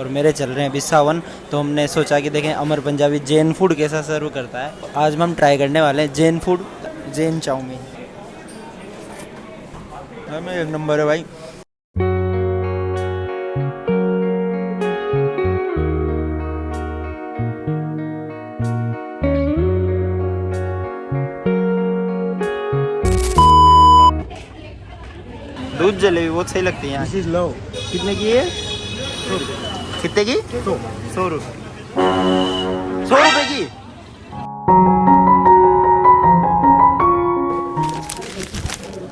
और मेरे चल रहे हैं अभी सावन। तो हमने सोचा कि देखें अमर पंजाबी जैन फूड कैसा सर्व करता है। आज हम ट्राई करने वाले हैं जैन फूड, जैन चाउमीन। हाँ, मैं एक नंबर है भाई। दूध जलेबी बहुत सही लगती है यहाँ की। कितने की है? कितने की? 100 रुपये। 100 रुपये की।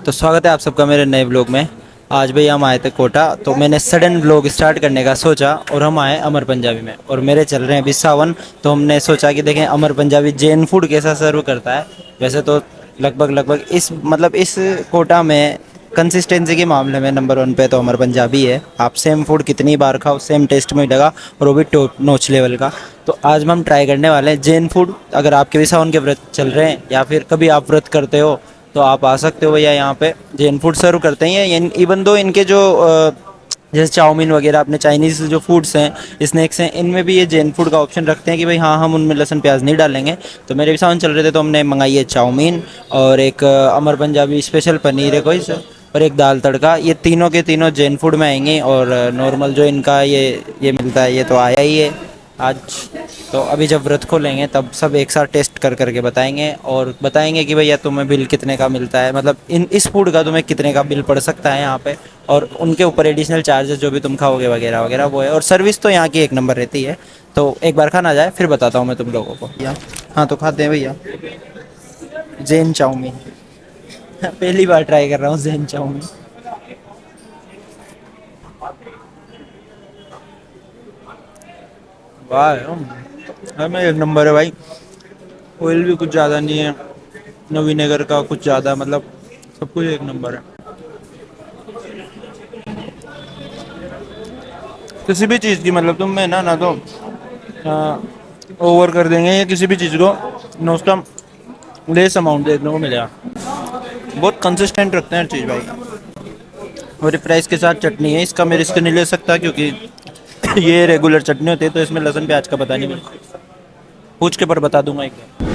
तो स्वागत है आप सबका मेरे नए ब्लॉग में। आज भाई हम आए थे कोटा, तो मैंने सडन ब्लॉग स्टार्ट करने का सोचा और हम आए अमर पंजाबी में। और मेरे चल रहे हैं अभी सावन, तो हमने सोचा कि देखें अमर पंजाबी जैन फूड कैसा सर्व करता है। वैसे तो लगभग इस कोटा में कंसिस्टेंसी के मामले में नंबर 1 पे तो अमर पंजाबी है। आप सेम फूड कितनी बार खाओ सेम टेस्ट में लगा, और वो भी टॉप नॉच लेवल का। तो आज हम ट्राई करने वाले हैं जैन फूड। अगर आपके भी सावन के व्रत चल रहे हैं या फिर कभी आप व्रत करते हो तो आप आ सकते हो भैया। यहाँ पे जैन फूड सर्व करते हैं। इवन दो इनके जो जैसे चाउमीन वगैरह, अपने चाइनीज़ जो फूड्स हैं, स्नैक्स हैं, इनमें भी ये जैन फूड का ऑप्शन रखते हैं कि भाई हाँ हम उनमें लहसुन प्याज नहीं डालेंगे। तो मेरे भी सावन चल रहे थे तो हमने मंगाई है चाउमीन, और एक अमर पंजाबी स्पेशल पनीर है कोई से, और एक दाल तड़का। ये तीनों के तीनों जैन फूड में आएंगे। और नॉर्मल जो इनका ये मिलता है ये तो आया ही है आज। तो अभी जब व्रत खोलेंगे तब सब एक साथ टेस्ट कर करके बताएंगे, और बताएंगे कि भैया तुम्हें बिल कितने का मिलता है, मतलब इस फूड का तुम्हें कितने का बिल पड़ सकता है यहाँ पे, और उनके ऊपर एडिशनल चार्जेस जो भी तुम खाओगे वगैरह वगैरह वो है। और सर्विस तो यहाँ की एक नंबर रहती है। तो एक बार खाना जाए फिर बताता हूँ मैं तुम लोगों को। भैया हाँ, तो खाते हैं भैया जैन चाउमीन। पहली बार ट्राई कर रहा हूँ जैन चाउमीन। वाह, हमें एक नंबर है भाई। ऑयल भी कुछ ज़्यादा नहीं है, न विनेगर का कुछ ज़्यादा, मतलब सब कुछ एक नंबर है। किसी भी चीज़ की मतलब तुम में ना तो ओवर कर देंगे या किसी भी चीज़ को ना उसका लेस अमाउंट देखने को मिलेगा। बहुत कंसिस्टेंट रखते हैं हर चीज़ भाई। और प्राइस के साथ चटनी है, इसका मैं रिस्क नहीं ले सकता क्योंकि ये रेगुलर चटनी होती है, तो इसमें लहसुन प्याज का पता नहीं मेरे। पूछ के पर बता दूंगा एक बार।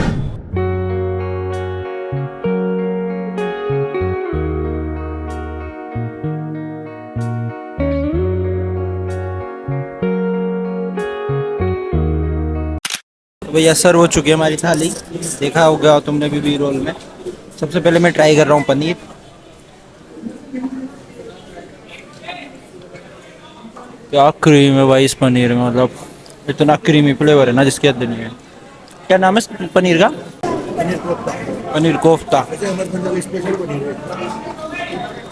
तो भैया सर्व हो चुकी है हमारी थाली। देखा होगा तुमने भी रोल में। सबसे पहले मैं ट्राई कर रहा हूँ पनीर। क्या क्रीम है भाई इस पनीर में, मतलब इतना क्रीमी फ्लेवर है ना जिसकी हद नहीं है। क्या नाम है इस पनीर का? पनीर कोफ्ता।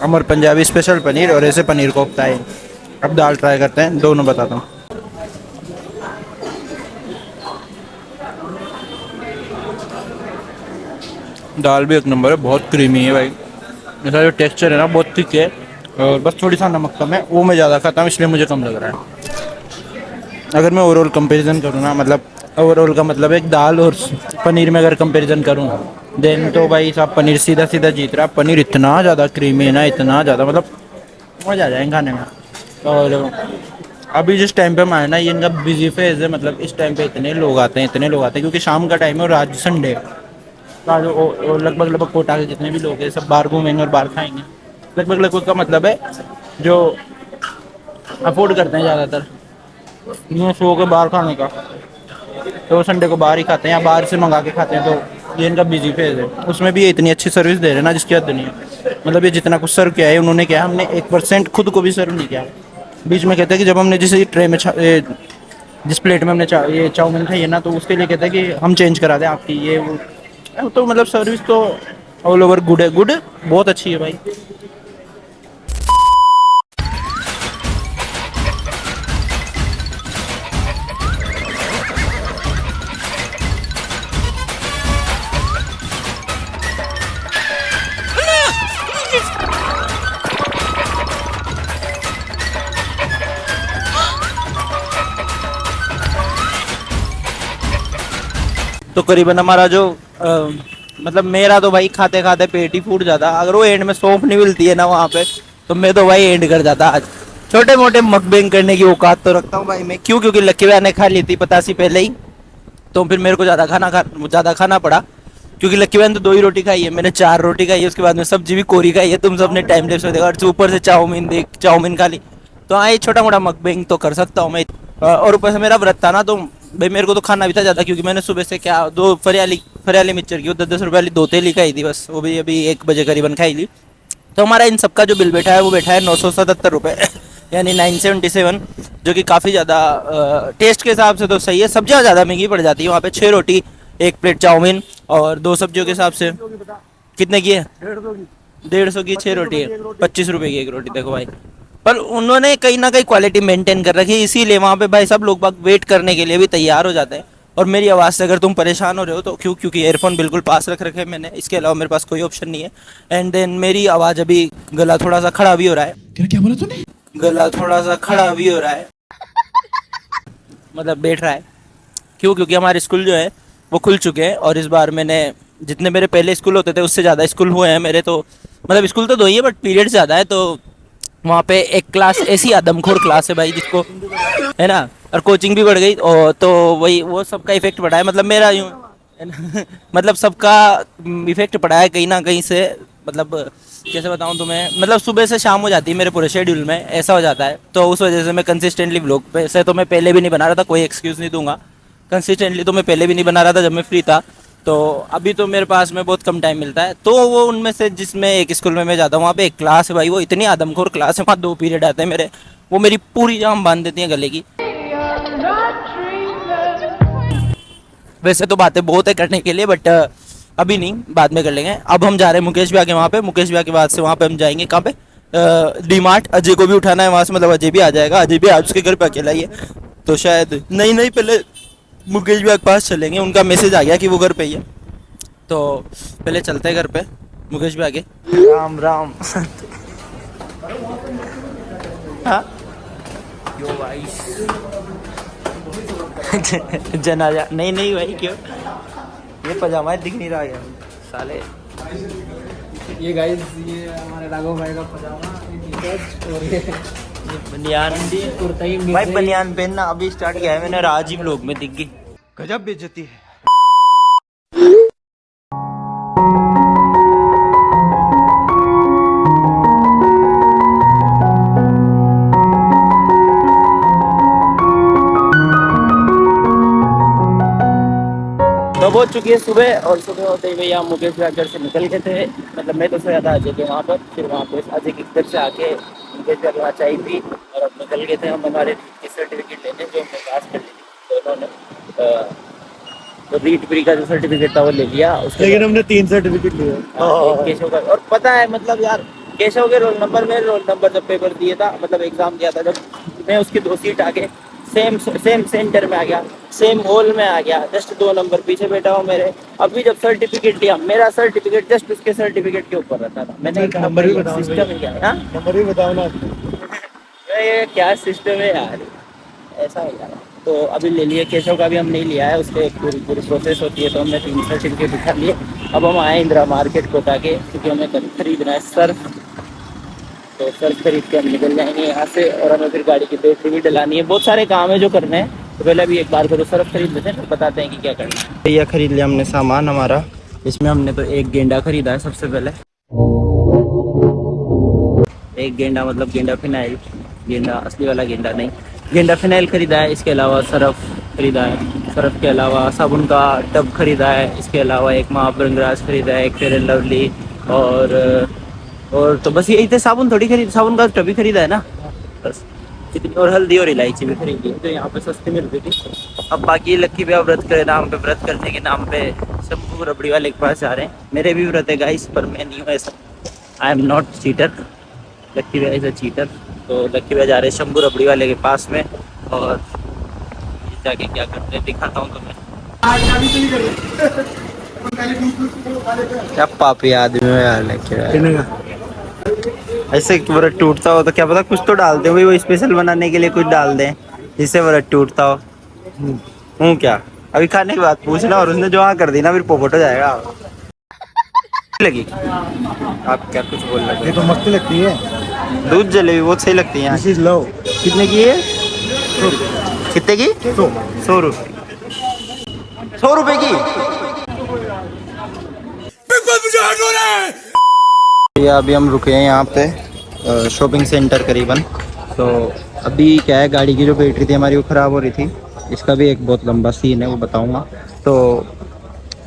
अमर पंजाबी स्पेशल पनीर, और ऐसे पनीर कोफ्ता है। अब दाल ट्राई करते हैं, दोनों बताता हूँ। दाल भी एक नंबर है, बहुत क्रीमी है भाई। इसका जो टेक्सचर है ना बहुत थिक है, और बस थोड़ी सा नमक कम है, वो मैं ज़्यादा खाता हूँ इसलिए मुझे कम लग रहा है। अगर मैं ओवरऑल कंपैरिजन करूँ ना, मतलब ओवरऑल का मतलब एक दाल और पनीर में अगर कंपैरिजन करूँ, देन तो भाई साहब पनीर सीधा सीधा जीत रहा है। पनीर इतना ज़्यादा क्रीमी है ना, इतना ज़्यादा, मतलब मज़ा आ जाएगा खाने में। और अभी जिस टाइम पे हम आए ना, ये इनका बिजी फेज है, मतलब इस टाइम पे इतने लोग आते हैं, इतने लोग आते हैं, क्योंकि शाम का टाइम है और आज संडे। और लगभग कोटा के जितने भी लोग हैं सब बाहर घूमेंगे और बाहर खाएंगे। लगभग का मतलब है जो अफोर्ड करते हैं ज़्यादातर न्यू शो के बाहर खाने का, तो वो संडे को बाहर ही खाते हैं या बाहर से मंगा के खाते हैं। तो ये इनका बिजी फेज है। उसमें भी ये इतनी अच्छी सर्विस दे रहे हैं ना जिसकी हद नहीं है। मतलब ये जितना कुछ सर्व किया है उन्होंने किया, हमने 1% खुद को भी सर्व नहीं किया। बीच में कहते हैं कि जब हमने जिस ट्रे में जिस प्लेट में हमने ये चाउमीन खाई है ना, तो उसके लिए कहते हैं कि हम चेंज करा दें आपकी ये वो। तो मतलब सर्विस तो ऑल ओवर गुड है, गुड बहुत अच्छी है भाई। तो करीबन हमारा जो मतलब मेरा तो भाई खाते खाते पेट ही फूट जाता। अगर वो एंड में सौंफ नहीं मिलती है ना वहाँ पे, तो मैं तो भाई एंड कर जाता आज। छोटे मोटे मकबैंग करने की औकात तो रखता हूँ भाई मैं। क्यों? क्योंकि लक्की भैया ने खा ली थी पतासी पहले ही, तो फिर मेरे को ज़्यादा खाना पड़ा। क्योंकि लक्की भैया ने तो 2 ही रोटी खाई है, मैंने 4 रोटी खाई है, उसके बाद में सब्जी भी कोरी खाई है। तुम सबने टाइम लैप्स में देखा, और ऊपर से चाउमीन खा ली। तो हाँ, ये छोटा मोटा मकबैंग तो कर सकता हूँ मैं। और ऊपर से मेरा व्रत था ना, तो भाई मेरे को तो खाना भी था ज़्यादा, क्योंकि मैंने सुबह से क्या 2 फरियाली मिक्सचर की 10-10 रुपये वाली 2 तेली खाई थी बस, वो भी अभी 1 बजे करीबन खाई ली। तो हमारा इन सबका जो बिल बैठा है वो बैठा है 977 रुपये यानी 977, जो कि काफ़ी ज़्यादा टेस्ट के हिसाब से तो सही है। सब्जियाँ ज़्यादा महंगी पड़ जाती है वहाँ पे, 6 रोटी, 1 प्लेट चाउमीन और 2 सब्जियों के हिसाब से कितने की है? 150 की 6 रोटी है, 25 रुपये की 1 रोटी। देखो भाई, पर उन्होंने कहीं ना कहीं क्वालिटी मेंटेन कर रखी है, इसीलिए वहाँ पे भाई सब लोग बाग वेट करने के लिए भी तैयार हो जाते हैं। और मेरी आवाज़ से अगर तुम परेशान हो रहे हो तो क्यों? क्योंकि एयरफोन बिल्कुल पास रख रखे हैं मैंने, इसके अलावा मेरे पास कोई ऑप्शन नहीं है। एंड देन मेरी आवाज़ अभी, गला थोड़ा सा खड़ा भी हो रहा है। क्या बोला तूने? गला थोड़ा सा खड़ा भी हो रहा है, मतलब बैठ रहा है। क्यों? क्योंकि हमारे स्कूल जो है वो खुल चुके हैं, और इस बार मैंने, जितने मेरे पहले स्कूल होते थे उससे ज़्यादा स्कूल हुए हैं मेरे, तो मतलब स्कूल तो 2 ही है बट पीरियड ज़्यादा है। तो वहाँ पे एक क्लास ऐसी आदमखोर क्लास है भाई, जिसको, है ना, और कोचिंग भी बढ़ गई, और तो वही वो सबका इफेक्ट पड़ा है, मतलब मेरा यूँ है ना मतलब सबका इफेक्ट पड़ा है कहीं ना कहीं से। मतलब कैसे बताऊँ तुम्हें, मतलब सुबह से शाम हो जाती है मेरे पूरे शेड्यूल में, ऐसा हो जाता है। तो उस वजह से मैं कंसिस्टेंटली व्लॉग पे से तो मैं पहले भी नहीं बना रहा था, कोई एक्सक्यूज़ नहीं दूंगा। कंसिस्टेंटली तो मैं पहले भी नहीं बना रहा था जब मैं फ्री था। तो अभी तो मेरे पास में बहुत कम टाइम मिलता है, तो वो उनमें से जिसमें एक स्कूल में मैं जाता हूँ, वहाँ पे एक क्लास है भाई, वो इतनी आदमखोर क्लास है, वहाँ 2 पीरियड आते हैं मेरे, वो मेरी पूरी जान बांध देती हैं गले की। वैसे तो बातें बहुत है करने के लिए, बट अभी नहीं, बाद में कर लेंगे। अब हम जा रहे हैं मुकेश भैया के वहाँ पे, मुकेश भैया के बाद से वहाँ पे हम जाएंगे कहाँ पे, डी मार्ट। अजय को भी उठाना है वहाँ से, मतलब अजय भी आ जाएगा, अजय भी आज उसके घर पे अकेला ही है, तो शायद नहीं नहीं, पहले मुकेश भैया के पास चलेंगे, उनका मैसेज आ गया कि वो घर पे ही है, तो पहले चलते हैं घर पे मुकेश भैया के। राम राम हाँ क्यों भाई जनाजा नहीं नहीं भाई, क्यों? ये पजामा दिख नहीं रहा यार साले। ये गाइस, ये हमारे राघव भाई का पजामा, ये टी-शर्ट और ये बनियान कुर्ता ही भाई, बनियान पहनना अभी स्टार्ट किया है मैंने, और आज ही व्लॉग में दिख गई। गजब बेइज्जती है। तो हो चुकी है सुबह, और सुबह होते ही भैया मुकेश भैया घर से निकल गए थे, मतलब मैं तो सोया था अजय के वहाँ पर, फिर वहाँ पे अजय के घर से आके मुकेश भैया के वहाँ चाय पी, और अब निकल गए थे हम हमारे रीट की सर्टिफिकेट लेने, जो हमने पास कर ली थी। तो उन्होंने तो रीट प्री का जो सर्टिफिकेट था वो ले लिया उसके, लेकिन हमने 3 सर्टिफिकेट लिए। एक केशव का। और पता है मतलब यार, केशव के रोल नंबर, मेरे रोल नंबर जब पेपर दिए था, मतलब एग्जाम दिया था जब, मैं उसकी 2 सीट आगे सेम सेंटर में आ गया, सेम हॉल में आ गया, जस्ट 2 नंबर पीछे बैठा हूँ मेरे। अभी जब सर्टिफिकेट लिया, मेरा सर्टिफिकेट जस्ट उसके सर्टिफिकेट के ऊपर रहता था। मैंने नंबर भी बताओ, सिस्टम है क्या? हाँ नंबर भी बताओ ना। ये क्या सिस्टम है यार, ऐसा हो यार। तो अभी ले लिए, केशव का भी हम नहीं लिया है, उसके पूरी पूरी प्रोसेस होती है, तो हमने 3 सर्टिफिकेट उठा लिए। अब हम आए इंदिरा मार्केट कोटा के, क्योंकि हमें खरीदना है सर्फ, तो सर्फ खरीद के हम निकल जाएंगे यहाँ से, और हमें फिर गाड़ी की बैटरी भी डलानी है, बहुत सारे काम है जो करने हैं। तो पहले अभी एक बार करो सर्फ खरीद लेते हैं, फिर बताते हैं कि क्या करना है। भैया खरीद लिया हमने सामान हमारा, इसमें हमने तो एक गेंडा खरीदा है सबसे पहले, एक गेंडा, मतलब गेंडा फिनाइल, गेंडा असली वाला गेंडा नहीं, गेंडा फिनाइल खरीदा है। इसके अलावा सर्फ खरीदा है, सर्फ के अलावा साबुन का टब खरीदा है, इसके अलावा एक महाभृंगराज खरीदा है, एक फेयर एंड लवली, और तो बस यही थे। साबुन थोड़ी खरीद, साबुन का टब ही खरीदा है ना बस इतनी, और हल्दी और इलायची भी खरीदी है, तो यहाँ पे सस्ती मिल रही थी। अब बाकी लक्की भैया व्रत के नाम पे, व्रत करने के नाम पे शंभू रबड़ी वाले के पास जा रहे हैं। मेरे भी व्रत है गाइस, पर मैं नहीं हूँ ऐसा, आई एम नॉट चीटर, लक्की भैया इज अ चीटर। तो लक्की भैया जा रहे हैं शंभू रबड़ी वाले के पास में, और जाके क्या करते हैं दिखाता हूँ तुम्हें। क्या पापी आदमी है यार लक्की भैया, ऐसे व्रत टूटता हो तो क्या पता कुछ तो डालते हो, वो स्पेशल बनाने के लिए कुछ डाल दें जिससे व्रत टूटता हो। हूँ क्या? अभी खाने की बात पूछना, और उसने जो हाँ कर दी ना, फिर पोपट हो जाएगा। लगी आप क्या कुछ बोल रहे ये तो मस्त लगती है। दूध जलेबी बहुत सही लगती है यहाँ। This is love. कितने की है? कितने की? 100 रुपये। 100 रुपये की? ये अभी हम रुके हैं यहाँ पे शॉपिंग सेंटर करीबन। तो अभी क्या है, गाड़ी की जो बैटरी थी हमारी वो ख़राब हो रही थी। इसका भी एक बहुत लंबा सीन है, वो बताऊँगा। तो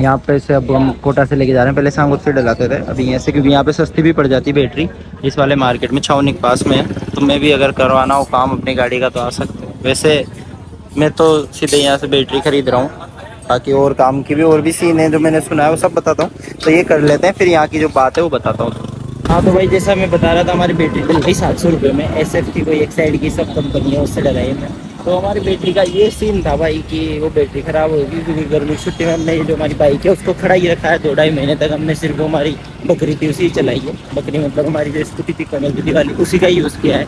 यहाँ पे से अब हम कोटा से लेके जा रहे हैं। पहले सांगोद से डलाते थे, अभी यहाँ से, क्योंकि यहाँ पे सस्ती भी पड़ जाती बैटरी इस वाले मार्केट में, छावनी के पास में है। तो मैं भी अगर करवाना हो काम अपनी गाड़ी का तो आ सकते हो। वैसे मैं तो सीधे यहाँ से बैटरी खरीद रहा हूँ, बाकी और काम की भी और भी सीन है जो मैंने सुना है वो सब बताता हूँ। तो ये कर लेते हैं, फिर यहाँ की जो बात है वो बताता हूँ। हाँ तो भाई जैसा मैं बता रहा था, हमारी बैटरी डल गई 700 रुपये में। SF की कोई एक साइड की सब कंपनी है उससे डलाई मैं। तो हमारी बैटरी का ये सीन था भाई कि वो बैटरी ख़राब होगी, क्योंकि गर्मी की छुट्टी में हमने ये जो हमारी बाइक है उसको खड़ा ही रखा है 2-2.5 महीने तक। हमने सिर्फ वो हमारी बकरी थी उसी चलाई है। बकरी मतलब हमारी जो स्कूटी थी कमल दीदी वाली, उसी का यूज़ किया है।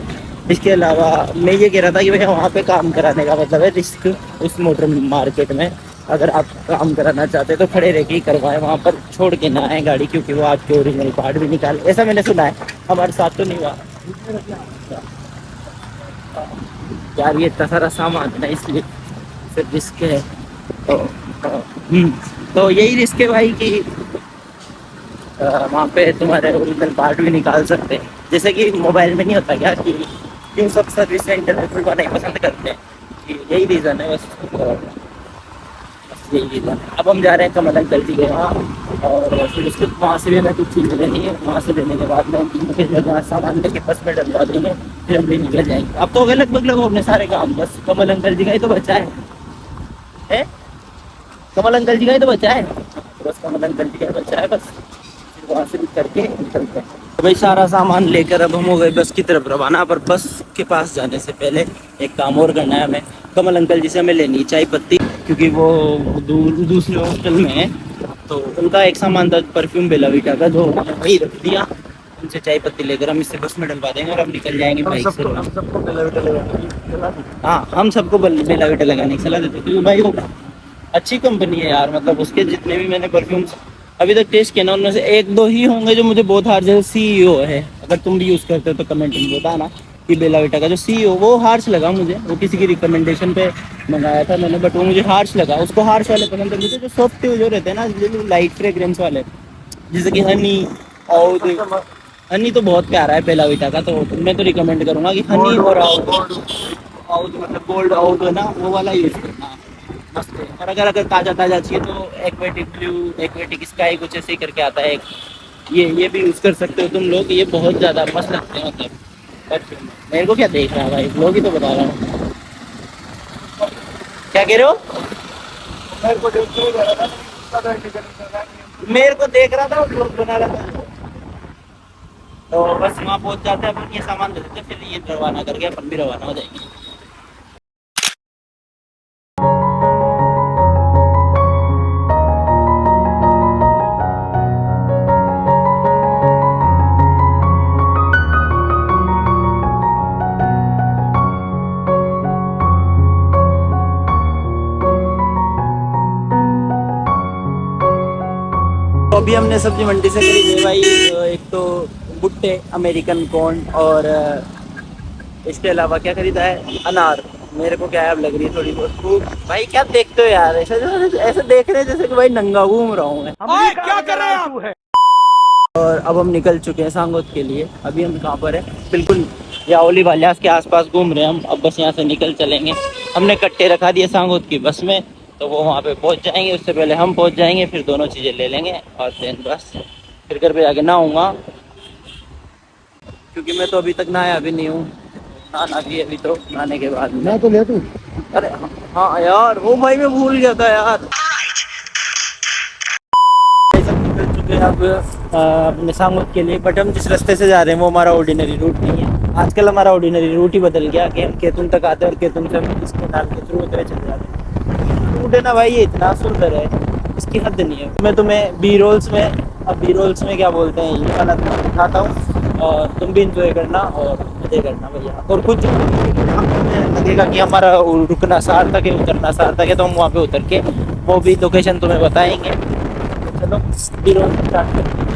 इसके अलावा मैं ये कह रहा था कि भैया वहाँ पे काम कराने का मतलब है रिस्क। उस मोटर मार्केट में अगर आप काम कराना चाहते हैं तो खड़े रह के ही करवाएं, वहाँ पर छोड़ के ना आए गाड़ी, क्योंकि वो आपके ओरिजिनल पार्ट भी निकाल, ऐसा मैंने सुना है। हमारे साथ तो नहीं हुआ यार, ये इतना सारा सामान है ना, इसलिए फिर रिस्क है। तो यही रिस्क है भाई कि वहाँ पे तुम्हारे ओरिजिनल पार्ट भी निकाल सकते हैं। जैसे कि मोबाइल में नहीं होता क्या कि क्यों सब सर्विस सेंटर में खुलवाना नहीं पसंद करते हैं, यही रीज़न है बस। यही रीज़न है। अब हम जा रहे हैं कमल अंकल जी के वहाँ, और फिर उसके वहाँ से भी हमें कुछ चीज़ लेनी है। वहाँ से लेने के बाद में 3 बजे जगह सामान लेके बस में डलवा देंगे, फिर हम भी निकल जाएंगे। अब तो हो गए लगभग अपने सारे काम, बस कमल अंकल जी का ही तो बचा है? कमल अंकल जी का ही तो बचा है, बस कमल अंकल जी का ही बचा है बस। वहाँ से भी करके निकलते हैं। तो भाई सारा सामान लेकर अब हम हो गए बस की तरफ रवाना। पर बस के पास जाने से पहले एक काम और करना है हमें। कमल अंकल जी से हमें लेनी है चाय पत्ती, क्योंकि वो दूसरे हॉस्टल में है। तो उनका एक सामान था परफ्यूम बेला वीटा का, जो वही रख दिया। उनसे चाय पत्ती लेकर हम इससे बस में डलवा देंगे और हम निकल जाएंगे बाइक से। हम सबको बेला बेटा लगाने। हाँ, हम सबको बेला वीटा लगाने की सलाह देते, क्योंकि भाई वो अच्छी कंपनी है यार। मतलब उसके जितने भी मैंने परफ्यूम्स अभी तक टेस्ट किया ना, उनमें से 1-2 ही होंगे जो मुझे बहुत हार्श, जैसे CEO है। अगर तुम भी यूज़ करते हो तो कमेंट में बताना कि बेला वीटा का जो CEO वो हार्श लगा मुझे। वो किसी की रिकमेंडेशन पे मंगाया था मैंने, बट वो मुझे हार्श लगा। उसको हार्श वाले पसंद है, मुझे जो सॉफ्ट जो रहते हैं ना, जो लाइट फ्रेग्रेंस वाले, जैसे कि हनी। और हनी तो बहुत प्यारा है बेला वीटा का, तो मैं तो रिकमेंड करूँगा कि हनी और आउट मतलब गोल्ड आउट है ना, वो वाला यूज़ करना मस्त है। और अगर ताज़ा चाहिए तो एक्वेटिक ब्लू, एक्वेटिक स्काई कुछ ऐसे ही करके आता है एक, ये भी यूज़ कर सकते हो तुम लोग। ये बहुत ज़्यादा मस्त लगते हैं मतलब परफ्यूम। मेरे को क्या देख रहा है भाई, लोग ही तो बता रहा हूँ। क्या कह रहे हो? मेरे को देख रहा था और ब्लॉग बना रहा था। तो बस वहाँ पहुँच जाते हैं अपन, ये सामान ले लेते हैं, फिर ये रवाना करके अपन भी रवाना हो जाएंगे। तो अभी हमने सब्जी मंडी से खरीदे भाई, एक तो भुट्टे, अमेरिकन कॉर्न, और इसके अलावा क्या खरीदा है, अनार। मेरे को क्या है, अब लग रही है थोड़ी बहुत भाई। क्या देखते हो यार, ऐसे देख रहे हैं जैसे कि भाई नंगा घूम रहा हूँ मैं। क्या कर रहे हैं आप? और अब हम निकल चुके हैं सांगोद के लिए। अभी हम कहाँ पर है, बिल्कुल यावली वाल्यास के आसपास घूम रहे हैं हम। अब बस यहाँ से निकल चलेंगे। हमने कट्टे रखा दिए सांगोद की बस में, तो वो वहाँ पे पहुँच जाएंगे। उससे पहले हम पहुँच जाएंगे, फिर दोनों चीज़ें ले लेंगे और देन बस फिर घर पे जाके नहाऊंगा, क्योंकि मैं तो अभी तक नहाया भी नहीं हूँ। नहाना भी अभी, तो नहाने के बाद मैं तो ले तू। अरे हाँ यार, वो भाई मैं भूल गया था यार। निकल चुके हैं अब अपने सांगोद के लिए, बट हम जिस रास्ते से जा रहे हैं वो हमारा ऑर्डिनरी रूट नहीं है। आजकल हमारा ऑर्डिनरी रूट ही बदल गया कि हम केतुन तक आते हैं और केतुन से हम इसके नाल के थ्रू उतरे चले जाते हैं। रूट है ना भाई, ये इतना सुंदर है, इसकी हद नहीं है। मैं तुम्हें बी रोल्स में क्या बोलते हैं ये वाला दिखाता हूँ, और तुम भी इंजॉय करना और मजे करना भैया। और कुछ लगेगा कि हमारा रुकना सार्थक है, उतरना सार्थक है, तो हम वहाँ पे उतर के वो भी लोकेशन तुम्हें बताएंगे। तो चलो बी रोल स्टार्ट करते हैं।